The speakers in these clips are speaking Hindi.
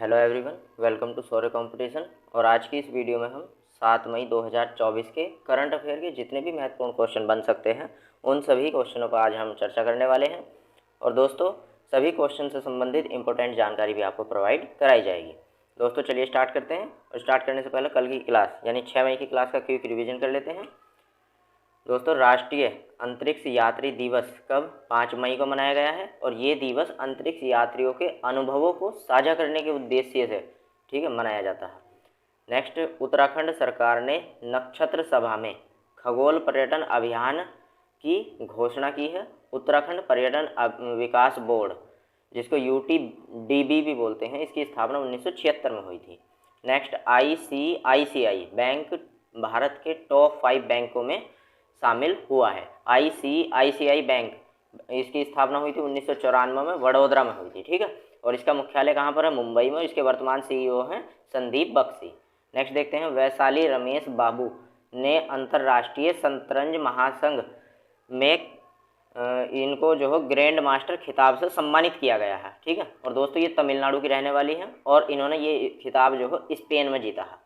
हेलो एवरीवन, वेलकम टू सौर्य कंपटीशन। और आज की इस वीडियो में हम 7 मई 2024 के करंट अफेयर के जितने भी महत्वपूर्ण क्वेश्चन बन सकते हैं उन सभी क्वेश्चनों पर आज हम चर्चा करने वाले हैं। और दोस्तों, सभी क्वेश्चन से संबंधित इंपॉर्टेंट जानकारी भी आपको प्रोवाइड कराई जाएगी। दोस्तों चलिए स्टार्ट करते हैं। और स्टार्ट करने से पहले कल की क्लास यानी 6 मई की क्लास का क्विक रिविजन कर लेते हैं। दोस्तों, राष्ट्रीय अंतरिक्ष यात्री दिवस कब 5 मई को मनाया गया है और ये दिवस अंतरिक्ष यात्रियों के अनुभवों को साझा करने के उद्देश्य से मनाया जाता है। नेक्स्ट, उत्तराखंड सरकार ने नक्षत्र सभा में खगोल पर्यटन अभियान की घोषणा की है। उत्तराखंड पर्यटन विकास बोर्ड, जिसको UTDB भी बोलते हैं, इसकी स्थापना 1976 में हुई थी। नेक्स्ट, ICICI बैंक भारत के टॉप 5 बैंकों में शामिल हुआ है। ICICI बैंक, इसकी स्थापना हुई थी 1994 में, वडोदरा में हुई थी। ठीक है, और इसका मुख्यालय कहाँ पर है? मुंबई में। इसके वर्तमान CEO हैं संदीप बख्शी। नेक्स्ट देखते हैं, वैशाली रमेश बाबू ने अंतर्राष्ट्रीय शतरंज महासंघ में इनको जो है ग्रैंड मास्टर खिताब से सम्मानित किया गया है। ठीक है, और दोस्तों ये तमिलनाडु की रहने वाली हैं और इन्होंने ये खिताब जो है स्पेन में जीता है।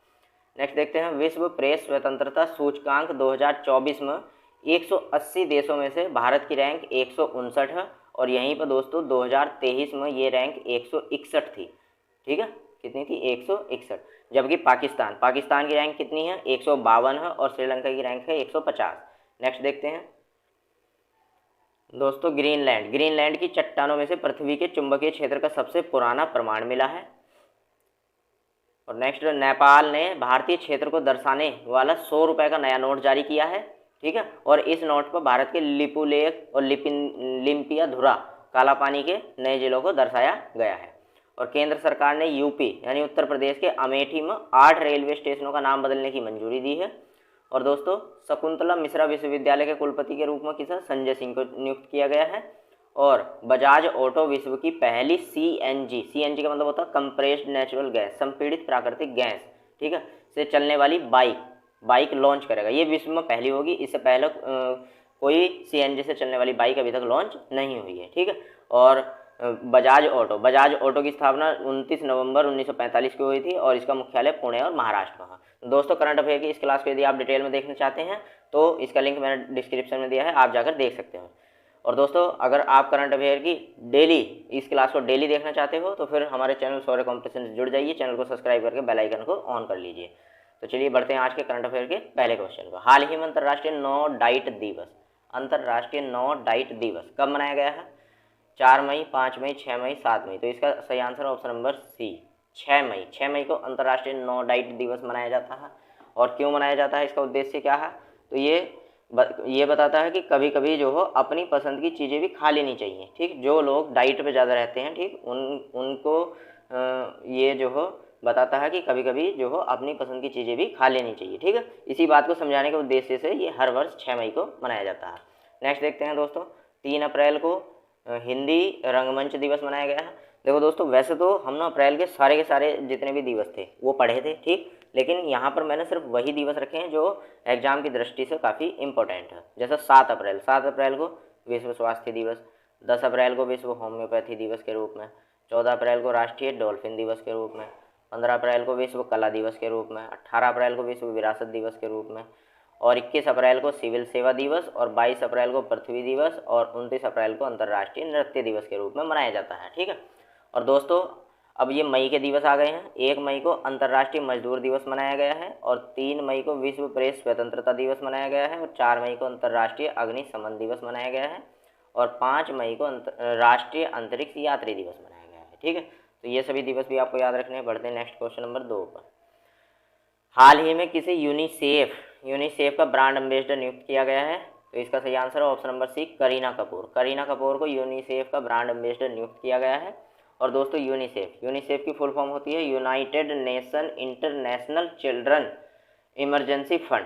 नेक्स्ट देखते हैं, विश्व प्रेस स्वतंत्रता सूचकांक 2024 में 180 देशों में से भारत की रैंक 159 है। और यहीं पर दोस्तों 2023 में ये रैंक 161 थी। ठीक है, कितनी थी? 161। जबकि पाकिस्तान की रैंक कितनी है? 152 है। और श्रीलंका की रैंक है 150। नेक्स्ट देखते हैं दोस्तों, ग्रीनलैंड की चट्टानों में से पृथ्वी के चुंबकीय क्षेत्र का सबसे पुराना प्रमाण मिला है। और नेक्स्ट, नेपाल ने भारतीय क्षेत्र को दर्शाने वाला 100 रुपये का नया नोट जारी किया है। ठीक है, और इस नोट पर भारत के लिपुलेख और लिम्पियाधुरा कालापानी के नए जिलों को दर्शाया गया है। और केंद्र सरकार ने यूपी यानी उत्तर प्रदेश के अमेठी में 8 रेलवे स्टेशनों का नाम बदलने की मंजूरी दी है। और दोस्तों, शकुंतला मिश्रा विश्वविद्यालय के कुलपति के रूप में किसा संजय सिंह को नियुक्त किया गया है। और बजाज ऑटो विश्व की पहली CNG का मतलब होता है कंप्रेस्ड नेचुरल गैस, संपीड़ित प्राकृतिक गैस, ठीक है, से चलने वाली बाइक लॉन्च करेगा। ये विश्व में पहली होगी। इससे पहले कोई CNG से चलने वाली बाइक अभी तक लॉन्च नहीं हुई है। ठीक है, और बजाज ऑटो की स्थापना 29 नवंबर 1945 को हुई थी और इसका मुख्यालय पुणे और महाराष्ट्र में है। दोस्तों, करंट अफेयर की इस क्लास को यदि आप डिटेल में देखना चाहते हैं तो इसका लिंक मैंने डिस्क्रिप्शन में दिया है, आप जाकर देख सकते हैं। और दोस्तों, अगर आप करंट अफेयर की डेली इस क्लास को डेली देखना चाहते हो तो फिर हमारे चैनल सौर्य कॉम्पिटिशन से जुड़ जाइए। चैनल को सब्सक्राइब करके बेल आइकन को ऑन कर लीजिए। तो चलिए बढ़ते हैं आज के करंट अफेयर के पहले क्वेश्चन को। हाल ही में अंतर्राष्ट्रीय नो डाइट दिवस कब मनाया गया है? 4 मई, 5 मई, 6 मई, 7 मई। तो इसका सही आंसर ऑप्शन नंबर C, 6 मई को अंतर्राष्ट्रीय नो डाइट दिवस मनाया जाता है। और क्यों मनाया जाता है, इसका उद्देश्य क्या है? तो ये बताता है कि कभी कभी जो हो अपनी पसंद की चीज़ें भी खा लेनी चाहिए। ठीक, जो लोग डाइट पे ज़्यादा रहते हैं, ठीक, उनको ये जो हो बताता है कि कभी कभी जो हो अपनी पसंद की चीज़ें भी खा लेनी चाहिए। ठीक है, इसी बात को समझाने के उद्देश्य से ये हर वर्ष 6 मई को मनाया जाता है। नेक्स्ट देखते हैं दोस्तों, 3 अप्रैल को हिंदी रंगमंच दिवस मनाया गया है। देखो दोस्तों, वैसे तो हम ना अप्रैल के सारे जितने भी दिवस थे वो पढ़े थे, ठीक, लेकिन यहाँ पर मैंने सिर्फ वही दिवस रखे हैं जो एग्जाम की दृष्टि से काफ़ी इंपॉर्टेंट है। जैसे 7 अप्रैल को विश्व स्वास्थ्य दिवस, 10 अप्रैल को विश्व होम्योपैथी दिवस के रूप में, 14 अप्रैल को राष्ट्रीय डॉल्फिन दिवस के रूप में, 15 अप्रैल को विश्व कला दिवस के रूप में, 18 अप्रैल को विश्व विरासत दिवस के रूप में, और 21 अप्रैल को सिविल सेवा दिवस, और 22 अप्रैल को पृथ्वी दिवस, और 29 अप्रैल को अंतर्राष्ट्रीय नृत्य दिवस के रूप में मनाया जाता है। ठीक है, और दोस्तों अब ये मई के दिवस आ गए हैं। 1 मई को अंतर्राष्ट्रीय मजदूर दिवस मनाया गया है, और 3 मई को विश्व प्रेस स्वतंत्रता दिवस मनाया गया है, और 4 मई को अंतर्राष्ट्रीय अग्निशमन दिवस मनाया गया है, और 5 मई को राष्ट्रीय अंतरिक्ष यात्री दिवस मनाया गया है। ठीक है, तो ये सभी दिवस भी आपको याद रखने हैं। बढ़ते हैं नेक्स्ट क्वेश्चन नंबर 2 पर। हाल ही में किसे यूनिसेफ का ब्रांड एम्बेसडर नियुक्त किया गया है? तो इसका सही आंसर है option number C, Kareena Kapoor को यूनिसेफ का ब्रांड एम्बेसडर नियुक्त किया गया है। और दोस्तों, यूनिसेफ की फुल फॉर्म होती है United Nation International Children Emergency Fund,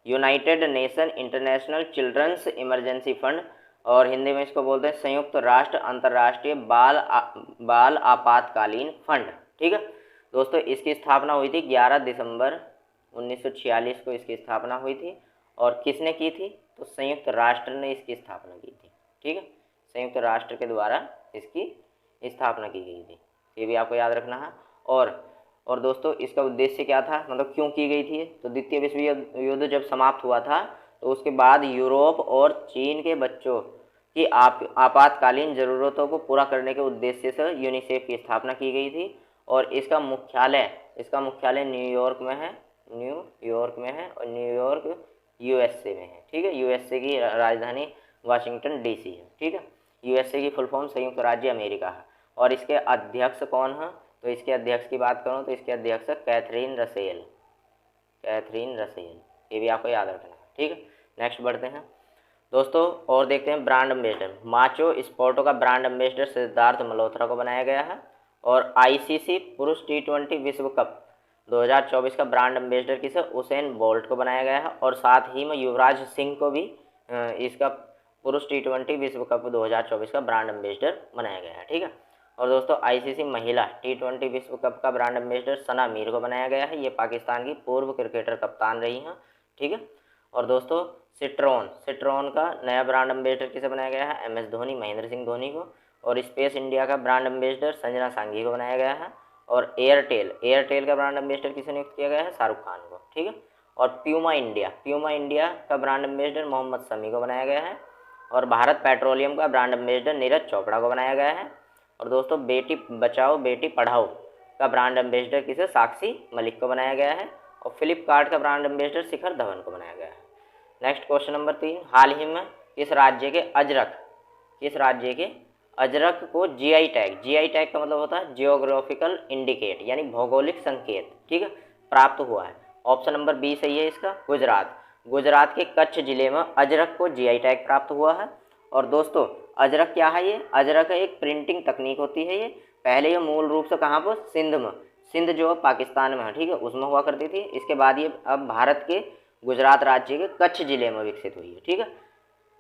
United Nation International Children's Emergency Fund, और हिंदी में इसको बोलते हैं संयुक्त राष्ट्र अंतर्राष्ट्रीय बाल आपातकालीन फंड। ठीक है दोस्तों, इसकी स्थापना हुई थी 11 दिसंबर 1946 को इसकी स्थापना हुई थी। और किसने की थी? तो संयुक्त राष्ट्र ने इसकी स्थापना की थी। ठीक है, संयुक्त राष्ट्र के द्वारा इसकी स्थापना की गई थी, ये भी आपको याद रखना है। और दोस्तों इसका उद्देश्य क्या था, मतलब क्यों की गई थी? तो द्वितीय विश्व युद्ध जब समाप्त हुआ था तो उसके बाद यूरोप और चीन के बच्चों की आपातकालीन ज़रूरतों को पूरा करने के उद्देश्य से यूनिसेफ की स्थापना की गई थी। और इसका मुख्यालय न्यूयॉर्क में है, और न्यूयॉर्क यूएसए में है। ठीक है, यूएसए की राजधानी वाशिंगटन डीसी है। ठीक है, यूएसए की फुल फॉर्म संयुक्त राज्य अमेरिका है। और इसके अध्यक्ष कौन है? तो इसके अध्यक्ष की बात करूँ तो इसके अध्यक्ष कैथरीन रसेल, ये भी आपको याद रखना है। ठीक है, नेक्स्ट बढ़ते हैं दोस्तों और देखते हैं ब्रांड एम्बेसडर। माचो स्पोर्टो का ब्रांड एम्बेसडर सिद्धार्थ मल्होत्रा को बनाया गया है। और आईसीसी पुरुष T20 विश्व कप 2024 का ब्रांड एम्बेसडर किसे? उसेन बोल्ट को बनाया गया है। और साथ ही में युवराज सिंह को भी इसका पुरुष T20 विश्व कप 2024 का ब्रांड एम्बेसडर बनाया गया है। ठीक है, और दोस्तों आईसीसी महिला T20 विश्व कप का ब्रांड एम्बेसडर सना मीर को बनाया गया है। ये पाकिस्तान की पूर्व क्रिकेटर कप्तान रही हैं। ठीक है, और दोस्तों सिट्रॉन का नया ब्रांड एम्बेसडर किसे बनाया गया है? MS धोनी, महेंद्र सिंह धोनी को। और स्पेस इंडिया का ब्रांड एम्बेसडर संजना सांघी को बनाया गया है। और एयरटेल का ब्रांड एम्बेसडर किसे नियुक्त किया गया है? शाहरुख खान को। ठीक है, और प्यूमा इंडिया का ब्रांड एम्बेसडर मोहम्मद शमी को बनाया गया है। और भारत पेट्रोलियम का ब्रांड एम्बेसडर नीरज चोपड़ा को बनाया गया है। और दोस्तों बेटी बचाओ बेटी पढ़ाओ का ब्रांड एम्बेसडर किसे? साक्षी मलिक को बनाया गया है। और फ्लिपकार्ट का ब्रांड एम्बेसडर शिखर धवन को बनाया गया है। नेक्स्ट क्वेश्चन नंबर 3, हाल ही में किस राज्य के अजरक को जीआई टैग का मतलब होता है जियोग्राफिकल इंडिकेट, यानी भौगोलिक संकेत, ठीक है, प्राप्त हुआ है। ऑप्शन नंबर बी सही है इसका, गुजरात के कच्छ जिले में अजरक को जीआई टैग प्राप्त हुआ है। और दोस्तों अजरक क्या है? ये अजरक एक प्रिंटिंग तकनीक होती है। ये पहले ये मूल रूप से कहाँ पर? सिंध जो पाकिस्तान में है, ठीक है, उसमें हुआ करती थी। इसके बाद ये अब भारत के गुजरात राज्य के कच्छ जिले में विकसित हुई है। ठीक है,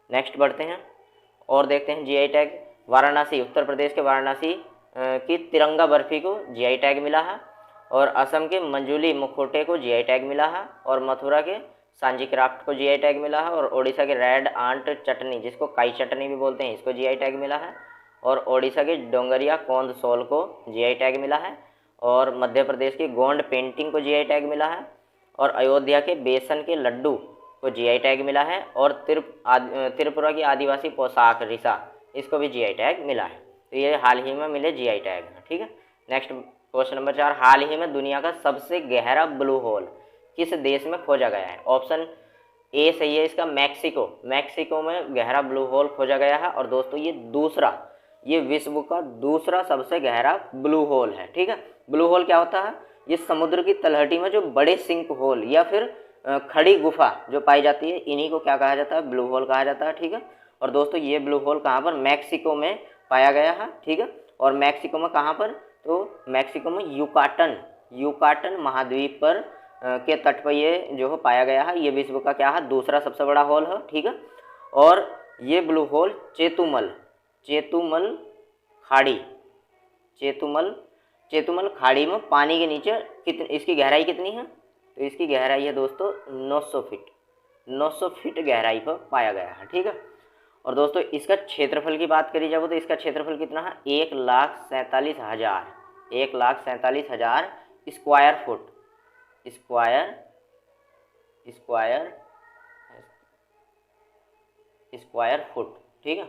नेक्स्ट बढ़ते हैं और देखते हैं जीआई टैग। वाराणसी, उत्तर प्रदेश के वाराणसी की तिरंगा बर्फी को जीआई टैग मिला है। और असम के मंजूली मुखोटे को जीआई टैग मिला है। और मथुरा के सांजी क्राफ्ट को जीआई टैग मिला है। और ओडिशा के रेड आंट चटनी, जिसको काई चटनी भी बोलते हैं, इसको जीआई टैग मिला है। और ओडिशा के डोंगरिया कोंद सोल को जीआई टैग मिला है। और मध्य प्रदेश की गोंड पेंटिंग को जीआई टैग मिला है। और अयोध्या के बेसन के लड्डू को जीआई टैग मिला है। और त्रिपुरा की आदिवासी पोशाक रिसा, इसको भी जीआई टैग मिला है। तो ये हाल ही में मिले जीआई टैग हैं। ठीक है, नेक्स्ट क्वेश्चन नंबर 4, हाल ही में दुनिया का सबसे गहरा ब्लू होल किस देश में खोजा गया है? ऑप्शन ए सही है इसका, मैक्सिको में गहरा ब्लू होल खोजा गया है। और दोस्तों ये विश्व का दूसरा सबसे गहरा ब्लू होल है। ठीक है, ब्लू होल क्या होता है? ये समुद्र की तलहटी में जो बड़े सिंक होल या फिर खड़ी गुफा जो पाई जाती है, इन्हीं को क्या कहा जाता है? ब्लू होल कहा जाता है। ठीक है, और दोस्तों ये ब्लू होल कहाँ पर? मैक्सिको में पाया गया है। ठीक है, और मैक्सिको में कहाँ पर? तो मैक्सिको में युकाटन महाद्वीप पर के तट पर ये जो है पाया गया है। ये विश्व का क्या है? दूसरा सबसे बड़ा होल है। ठीक है, और ये ब्लू होल चेतुमल खाड़ी में पानी के नीचे इसकी गहराई कितनी है? तो इसकी गहराई है दोस्तों 900 फीट गहराई पर पाया गया है। ठीक है, और दोस्तों इसका क्षेत्रफल की बात करी जाए तो इसका क्षेत्रफल कितना है? 1,47,000 स्क्वायर फुट। ठीक है,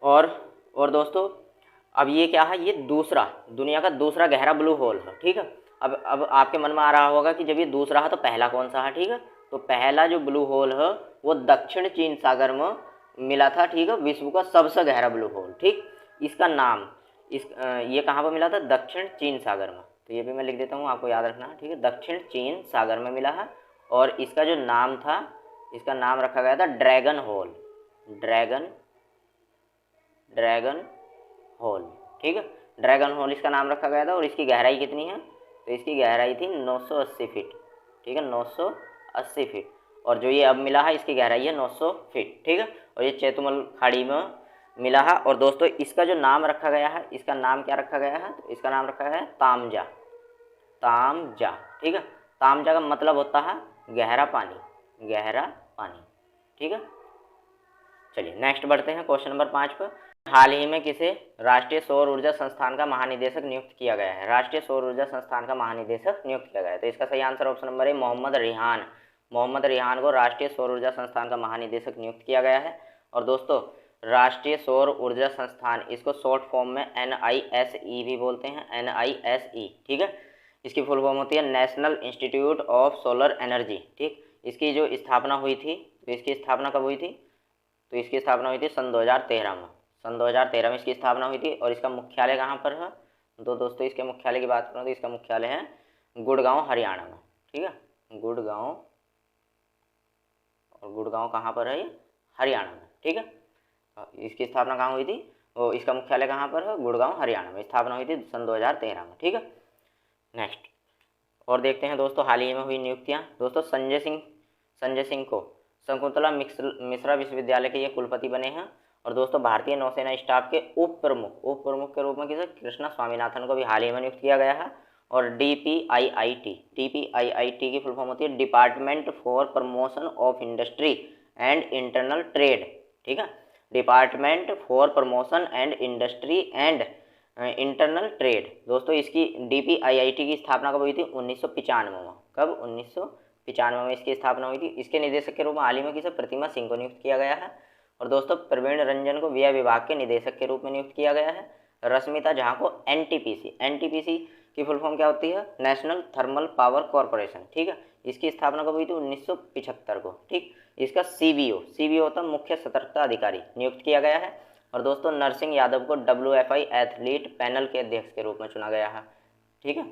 और दोस्तों अब ये क्या है? ये दुनिया का दूसरा गहरा ब्लू होल है। ठीक है, अब आपके मन में आ रहा होगा कि जब ये दूसरा है तो पहला कौन सा है? ठीक है, तो पहला जो ब्लू होल है वो दक्षिण चीन सागर में मिला था। ठीक है, विश्व का सबसे गहरा ब्लू होल। ठीक, इसका नाम ये कहाँ पर मिला था? दक्षिण चीन सागर में। तो ये भी मैं लिख देता हूँ, आपको याद रखना है। ठीक है, दक्षिण चीन सागर में मिला है। और इसका जो नाम था, इसका नाम रखा गया था ड्रैगन होल। ठीक है, ड्रैगन होल इसका नाम रखा गया था। और इसकी गहराई कितनी है? तो इसकी गहराई थी 980 फीट। ठीक है, 980 फीट। और जो ये अब मिला है इसकी गहराई है 900 फीट। ठीक है, और ये चेतुमल खाड़ी में मिला है। और दोस्तों इसका जो नाम रखा गया है, इसका नाम क्या रखा गया है? तो इसका नाम रखा गया है तामजा। ठीक है, तामजा का मतलब होता है गहरा पानी। ठीक है, चलिए नेक्स्ट बढ़ते हैं क्वेश्चन नंबर 5 पर। हाल ही में किसे राष्ट्रीय सौर ऊर्जा संस्थान का महानिदेशक नियुक्त किया गया है? राष्ट्रीय सौर ऊर्जा संस्थान का महानिदेशक नियुक्त किया गया है। तो इसका सही आंसर ऑप्शन नंबर है मोहम्मद रिहान। मोहम्मद रिहान को राष्ट्रीय सौर ऊर्जा संस्थान का महानिदेशक नियुक्त किया गया है। और दोस्तों राष्ट्रीय सौर ऊर्जा संस्थान, इसको शॉर्ट फॉर्म में NISE भी बोलते हैं, NISE, ठीक है। इसकी फुल फॉर्म होती है national institute of solar energy, ठीक। इसकी जो स्थापना हुई थी, तो इसकी स्थापना कब हुई थी? तो इसकी स्थापना हुई थी सन 2013 में। सन 2013 में इसकी स्थापना हुई थी। और इसका मुख्यालय कहाँ पर है? तो दोस्तों इसके मुख्यालय की बात करूँ तो इसका मुख्यालय है गुड़गांव, हरियाणा में, ठीक है। गुड़गांव, और गुड़गांव कहाँ पर है? ये हरियाणा में, ठीक है। इसकी स्थापना कहाँ हुई थी? वो इसका मुख्यालय कहाँ पर है? गुड़गांव, हरियाणा में। स्थापना हुई थी सन 2013 में, ठीक है। नेक्स्ट और देखते हैं दोस्तों हाल ही में हुई नियुक्तियाँ। दोस्तों संजय सिंह को शकुंतला मिश्रा विश्वविद्यालय के ये कुलपति बने हैं। और दोस्तों भारतीय नौसेना स्टाफ के उप प्रमुख के रूप में किसे? कृष्णा स्वामीनाथन को भी हाल ही में नियुक्त किया गया है। और DPIIT की फुल फॉर्म होती है department for promotion of industry and internal trade, ठीक है। Department for promotion and industry and internal trade. दोस्तों इसकी DPIIT की स्थापना कब हुई थी? 1995 में। कब? 1995 में इसकी स्थापना हुई थी। इसके निदेशक के रूप में हाल ही में किसे? प्रतिमा सिंह को नियुक्त किया गया है। और दोस्तों प्रवीण रंजन को व्यय विभाग के निदेशक के रूप में नियुक्त किया गया है। रश्मिता झा को NTPC की फुल फॉर्म क्या होती है? नेशनल थर्मल पावर कॉरपोरेशन, ठीक है। इसकी स्थापना कब हुई थी? 1975 को, ठीक। इसका CBO होता मुख्य सतर्कता अधिकारी, नियुक्त किया गया है। और दोस्तों नरसिंह यादव को WFI एथलीट पैनल के अध्यक्ष के रूप में चुना गया है, ठीक है।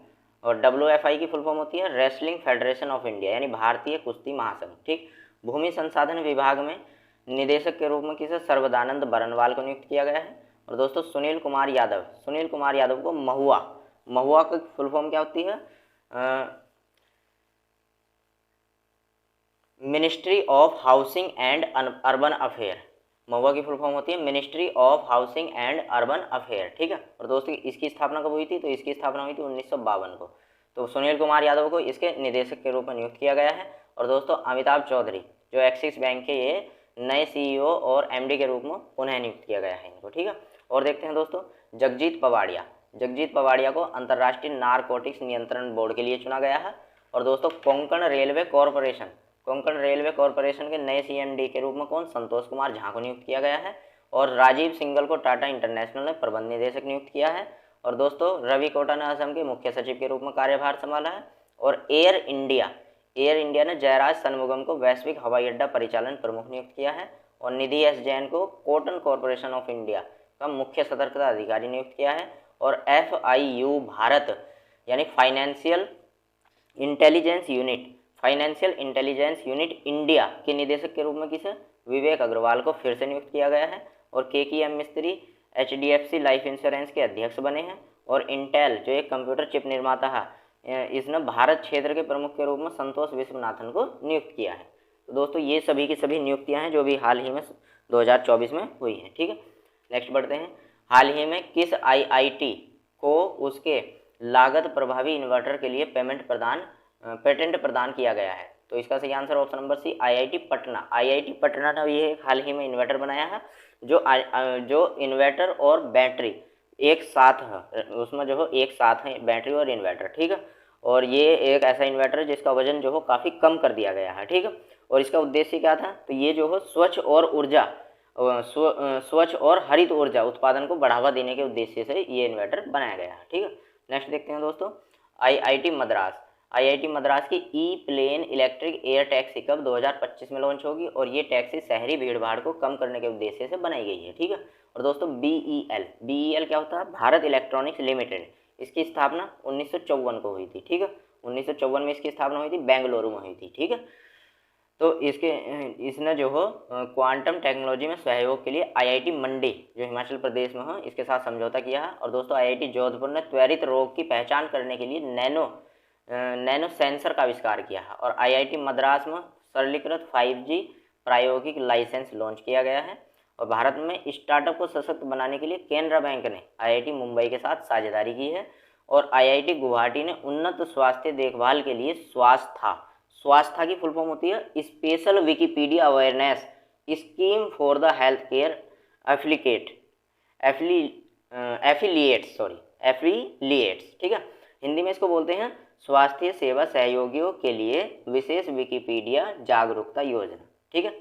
और WFI की फुल फॉर्म होती है रेसलिंग फेडरेशन ऑफ इंडिया, यानी भारतीय कुश्ती महासंघ, ठीक। भूमि संसाधन विभाग में निदेशक के रूप में किसे? सर्वदानंद बरनवाल को नियुक्त किया गया है। और दोस्तों सुनील कुमार यादव को महुआ की फुल फॉर्म क्या होती है? Ministry of housing and urban affair. MoHUA की फुल फॉर्म होती है ministry of housing and urban affair, ठीक है। और दोस्तों इसकी स्थापना कब हुई थी? तो इसकी स्थापना हुई थी 1952 को। तो सुनील कुमार यादव को इसके निदेशक के रूप में नियुक्त किया गया है। और दोस्तों अमिताभ चौधरी जो एक्सिस बैंक के ये नए CEO और MD के रूप में पुनः नियुक्त किया गया है इनको, ठीक है। और देखते हैं दोस्तों जगजीत पवाड़िया को अंतर्राष्ट्रीय नारकोटिक्स नियंत्रण बोर्ड के लिए चुना गया है। और दोस्तों कोंकण रेलवे कॉरपोरेशन के नए CMD के रूप में कौन? संतोष कुमार झा को नियुक्त किया गया है। और राजीव सिंघल को टाटा इंटरनेशनल ने प्रबंध निदेशक नियुक्त किया है। और दोस्तों रवि कोटा ने असम के मुख्य सचिव के रूप में कार्यभार संभाला है। और एयर इंडिया ने जयराज सनमुगम को वैश्विक हवाई अड्डा परिचालन प्रमुख नियुक्त किया है। और निधि S जैन को कॉटन कॉरपोरेशन ऑफ इंडिया का मुख्य सतर्कता अधिकारी नियुक्त किया है। और FIU भारत यानी फाइनेंशियल इंटेलिजेंस यूनिट इंडिया के निदेशक के रूप में किसे? विवेक अग्रवाल को फिर से नियुक्त किया गया है। और KKM मिस्त्री HDFC लाइफ इंश्योरेंस के अध्यक्ष बने हैं। और इंटेल जो एक कंप्यूटर चिप निर्माता है, इसने भारत क्षेत्र के प्रमुख के रूप में संतोष विश्वनाथन को नियुक्त किया है। तो दोस्तों ये सभी की सभी नियुक्तियां हैं जो भी हाल ही में 2024 में हुई हैं, ठीक है। नेक्स्ट बढ़ते हैं। हाल ही में किस IIT को उसके लागत प्रभावी इन्वर्टर के लिए पेटेंट प्रदान किया गया है? तो इसका सही answer option number C IIT Patna ने ये हाल ही में इन्वर्टर बनाया है जो इन्वर्टर और बैटरी एक साथ है, उसमें जो है एक साथ है बैटरी और इन्वर्टर, ठीक है। और ये एक ऐसा इन्वर्टर है जिसका वजन जो है काफ़ी कम कर दिया गया है, ठीक है। और इसका उद्देश्य क्या था? तो ये जो है स्वच्छ और हरित ऊर्जा उत्पादन को बढ़ावा देने के उद्देश्य से ये इन्वर्टर बनाया गया है, ठीक है। नेक्स्ट देखते हैं दोस्तों IIT मद्रास की ई-प्लेन इलेक्ट्रिक एयर टैक्सी कब 2025 में लॉन्च होगी? और ये टैक्सी शहरी भीड़ भाड़ को कम करने के उद्देश्य से बनाई गई है, ठीक है। और दोस्तों BEL क्या होता है? Bharat electronics limited. इसकी स्थापना 1954 को हुई थी, ठीक है। 1954 में इसकी स्थापना हुई थी, बेंगलुरु में हुई थी, ठीक है। तो इसने जो हो क्वांटम टेक्नोलॉजी में सहयोग के लिए IIT मंडी जो हिमाचल प्रदेश में है इसके साथ समझौता किया है। और दोस्तों IIT जोधपुर ने त्वरित रोग की पहचान करने के लिए नैनो सेंसर का आविष्कार किया है। और IIT मद्रास में सरलीकृत 5G प्रायोगिक लाइसेंस लॉन्च किया गया है। और भारत में स्टार्टअप को सशक्त बनाने के लिए केनरा बैंक ने IIT मुंबई के साथ साझेदारी की है। और IIT गुवाहाटी ने उन्नत स्वास्थ्य देखभाल के लिए स्वास्थ्य की फुल फॉर्म होती है special Wikipedia awareness scheme for the health care एप्लीकेट affiliates, ठीक है। हिंदी में इसको बोलते हैं स्वास्थ्य सेवा सहयोगियों के लिए विशेष विकिपीडिया जागरूकता योजना, ठीक है।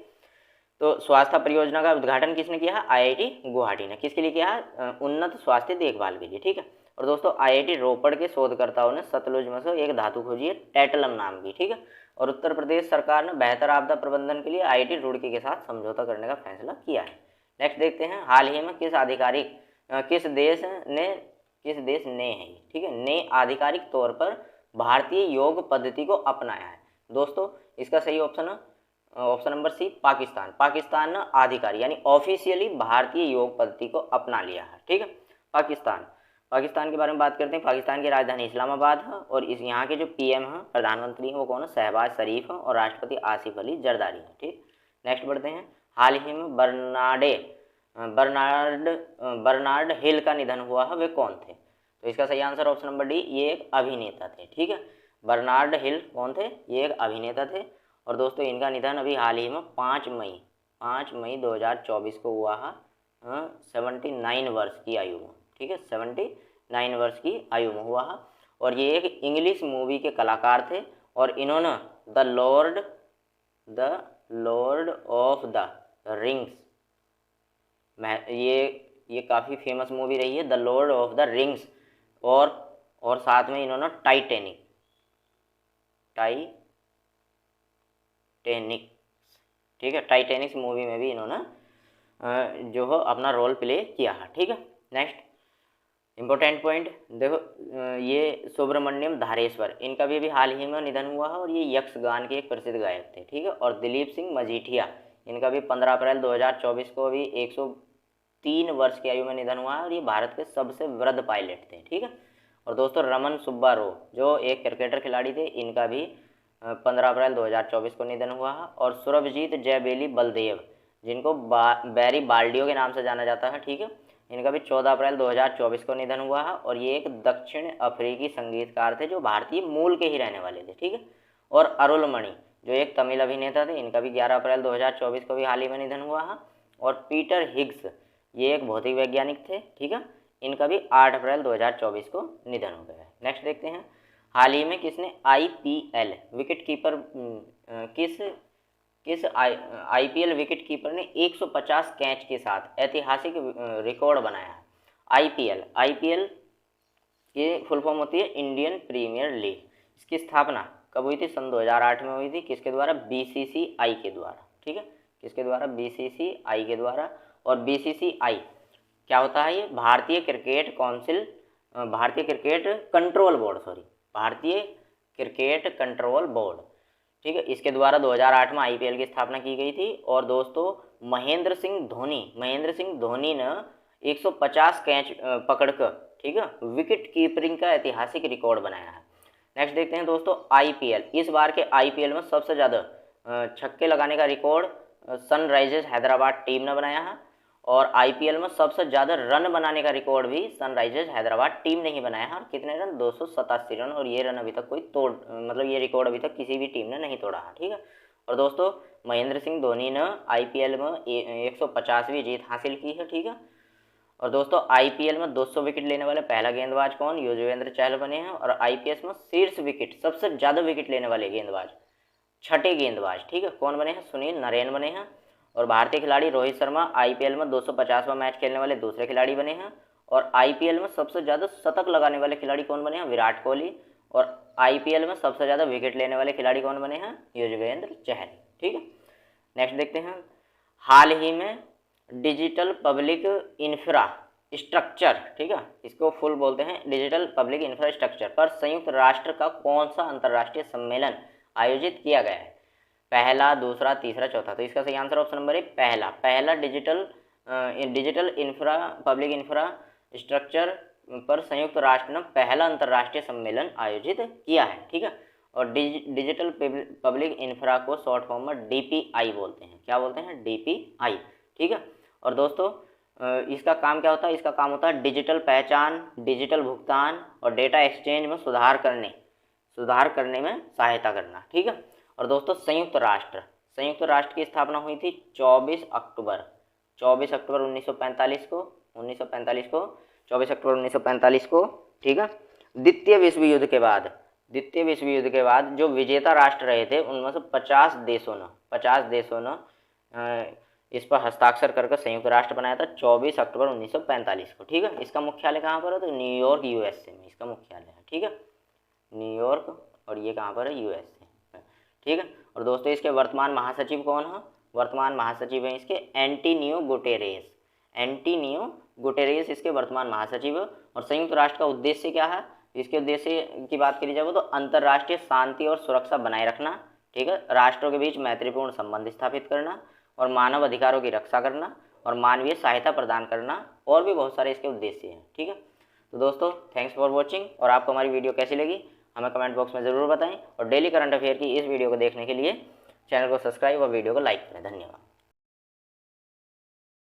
तो स्वास्थ्य परियोजना का उद्घाटन किसने किया है? आईआईटी गुवाहाटी ने। किसके लिए किया है? उन्नत स्वास्थ्य देखभाल के लिए, ठीक है। और दोस्तों आईआईटी रोपड़ के शोधकर्ताओं ने सतलुज में से एक धातु खोजी है टेटलम नाम की, ठीक है। और उत्तर प्रदेश सरकार ने बेहतर आपदा प्रबंधन के लिए आईआईटी रुड़की के साथ समझौता करने का फैसला किया है। नेक्स्ट देखते हैं, हाल ही में किस देश ने है, ठीक है, ने आधिकारिक तौर पर भारतीय योग पद्धति को अपनाया है। दोस्तों इसका सही ऑप्शन है option number C, Pakistan. Pakistan ने आधिकारिक यानी ऑफिशियली भारतीय योग पद्धति को अपना लिया है, ठीक है। पाकिस्तान के बारे में बात करते हैं। पाकिस्तान की राजधानी इस्लामाबाद है और इस यहाँ के जो पीएम हैं, प्रधानमंत्री हैं, वो कौन है? शहबाज शरीफ हैं और राष्ट्रपति आसिफ अली जरदारी हैं, ठीक। नेक्स्ट बढ़ते हैं, हाल ही में बर्नार्ड हिल का निधन हुआ है, वे कौन थे? तो इसका सही आंसर ऑप्शन नंबर डी, ये एक अभिनेता थे, ठीक है। बर्नार्ड हिल कौन थे? ये एक अभिनेता थे। और दोस्तों इनका निधन अभी हाल ही में 5 मई 2024 को हुआ है 79 वर्ष की आयु में, ठीक है। 79 वर्ष की आयु में हुआ है। और ये एक इंग्लिश मूवी के कलाकार थे और इन्होंने the Lord of the rings, ये काफ़ी फेमस मूवी रही है the Lord of the rings, और साथ में इन्होंने टाइटैनिक, ठीक है, टाइटैनिक मूवी में भी इन्होंने जो है अपना रोल प्ले किया है, ठीक है। नेक्स्ट इंपॉर्टेंट पॉइंट देखो, ये सुब्रमण्यम धारेश्वर, इनका भी हाल ही में निधन हुआ है और ये यक्षगान के एक प्रसिद्ध गायक थे, ठीक है। और दिलीप सिंह मजीठिया, इनका भी 15 अप्रैल 2024 को भी 103 वर्ष की आयु में निधन हुआ है और ये भारत के सबसे वृद्ध पायलट थे, ठीक है। और दोस्तों रमन सुब्बा रो जो एक क्रिकेटर खिलाड़ी थे, इनका भी 15 अप्रैल 2024 को निधन हुआ है। और सुरभजीत जयबेली बलदेव, जिनको बैरी बाल्डियो के नाम से जाना जाता है, ठीक है, इनका भी 14 अप्रैल 2024 को निधन हुआ है। और ये एक दक्षिण अफ्रीकी संगीतकार थे जो भारतीय मूल के ही रहने वाले थे, ठीक है। और अरुल मणि जो एक तमिल अभिनेता थे, इनका भी 11 अप्रैल 2024 को भी हाल ही में निधन हुआ है। और पीटर हिग्स, ये एक भौतिक वैज्ञानिक थे, ठीक है, इनका भी 8 अप्रैल 2024 को निधन हो गया है। नेक्स्ट देखते हैं, हाल ही में किसने आईपीएल विकेट कीपर किस आईपीएल विकेट कीपर ने 150 कैच के साथ ऐतिहासिक रिकॉर्ड बनाया है? आईपीएल की फुल फॉर्म होती है इंडियन प्रीमियर लीग। इसकी स्थापना कब हुई थी? सन 2008 में हुई थी। किसके द्वारा? बीसीसीआई के द्वारा, ठीक है, किसके द्वारा? बीसीसीआई के द्वारा। और बीसीसीआई क्या होता है? ये भारतीय क्रिकेट कंट्रोल बोर्ड, ठीक है, इसके द्वारा 2008 में आईपीएल की स्थापना की गई थी। और दोस्तों महेंद्र सिंह धोनी ने 150 कैच पकड़कर, ठीक है, विकेट कीपिंग का ऐतिहासिक रिकॉर्ड बनाया है। नेक्स्ट देखते हैं दोस्तों आईपीएल। इस बार के आईपीएल में सबसे ज़्यादा छक्के लगाने का रिकॉर्ड सनराइजर्स हैदराबाद टीम ने बनाया है। और आईपीएल में सबसे ज़्यादा रन बनाने का रिकॉर्ड भी सनराइजर्स हैदराबाद टीम ने ही बनाया है। कितने रन? 287 रन। और ये रन अभी तक ये रिकॉर्ड अभी तक किसी भी टीम ने नहीं तोड़ा है, ठीक है। और दोस्तों महेंद्र सिंह धोनी ने आईपीएल में 150वीं जीत हासिल की है, ठीक है। और दोस्तों आईपीएल में 200 विकेट लेने वाले पहला गेंदबाज कौन? युजवेंद्र चहल बने हैं। और आईपीएल में शीर्ष विकेट सबसे ज़्यादा विकेट लेने वाले गेंदबाज, छठे गेंदबाज, ठीक है, कौन बने हैं? सुनील नरेन बने हैं। और भारतीय खिलाड़ी रोहित शर्मा आईपीएल में 250वां मैच खेलने वाले दूसरे खिलाड़ी बने हैं। और आईपीएल में सबसे ज़्यादा शतक लगाने वाले खिलाड़ी कौन बने हैं? विराट कोहली। और आईपीएल में सबसे ज़्यादा विकेट लेने वाले खिलाड़ी कौन बने हैं? युजवेंद्र चहल, ठीक है। नेक्स्ट देखते हैं, हाल ही में डिजिटल पब्लिक इंफ्रास्ट्रक्चर, ठीक है, इसको फुल बोलते हैं डिजिटल पब्लिक इंफ्रास्ट्रक्चर पर संयुक्त राष्ट्र का कौन सा अंतर्राष्ट्रीय सम्मेलन आयोजित किया गया है? पहला, दूसरा, तीसरा, चौथा। तो इसका सही आंसर ऑप्शन नंबर है पहला डिजिटल पब्लिक इंफ्रास्ट्रक्चर पर संयुक्त राष्ट्र ने पहला अंतर्राष्ट्रीय सम्मेलन आयोजित किया है, ठीक है। और डिजिटल पब्लिक इंफ्रा को शॉर्ट फॉर्म में डीपीआई बोलते हैं। क्या बोलते हैं? डीपीआई, ठीक है। और दोस्तों इसका काम क्या होता है? इसका काम होता है डिजिटल पहचान, डिजिटल भुगतान और डेटा एक्सचेंज में सुधार करने में सहायता करना, ठीक है। और दोस्तों संयुक्त राष्ट्र की स्थापना हुई थी 24 अक्टूबर 1945 को 1945 को, 24 अक्टूबर 1945 को, ठीक है। द्वितीय विश्व युद्ध के बाद जो विजेता राष्ट्र रहे थे उनमें से 50 देशों ने इस पर हस्ताक्षर करके संयुक्त राष्ट्र बनाया था 24 अक्टूबर 1945 को, ठीक है। इसका मुख्यालय कहाँ पर है? तो न्यूयॉर्क यूएसए में इसका मुख्यालय है, ठीक है, न्यूयॉर्क, और ये कहाँ पर है? यूएसए, ठीक है। और दोस्तों इसके वर्तमान महासचिव कौन है? वर्तमान महासचिव हैं इसके एंटोनियो गुटेरेस इसके वर्तमान महासचिव है। और संयुक्त राष्ट्र का उद्देश्य क्या है? इसके उद्देश्य की बात करी जाए तो अंतर्राष्ट्रीय शांति और सुरक्षा बनाए रखना, ठीक है, राष्ट्रों के बीच मैत्रीपूर्ण संबंध स्थापित करना और मानव अधिकारों की रक्षा करना और मानवीय सहायता प्रदान करना, और भी बहुत सारे इसके उद्देश्य हैं, ठीक है। तो दोस्तों थैंक्स फॉर वॉचिंग, और आपको हमारी वीडियो कैसी लगी हमें कमेंट बॉक्स में ज़रूर बताएं, और डेली करंट अफेयर की इस वीडियो को देखने के लिए चैनल को सब्सक्राइब और वीडियो को लाइक करें। धन्यवाद।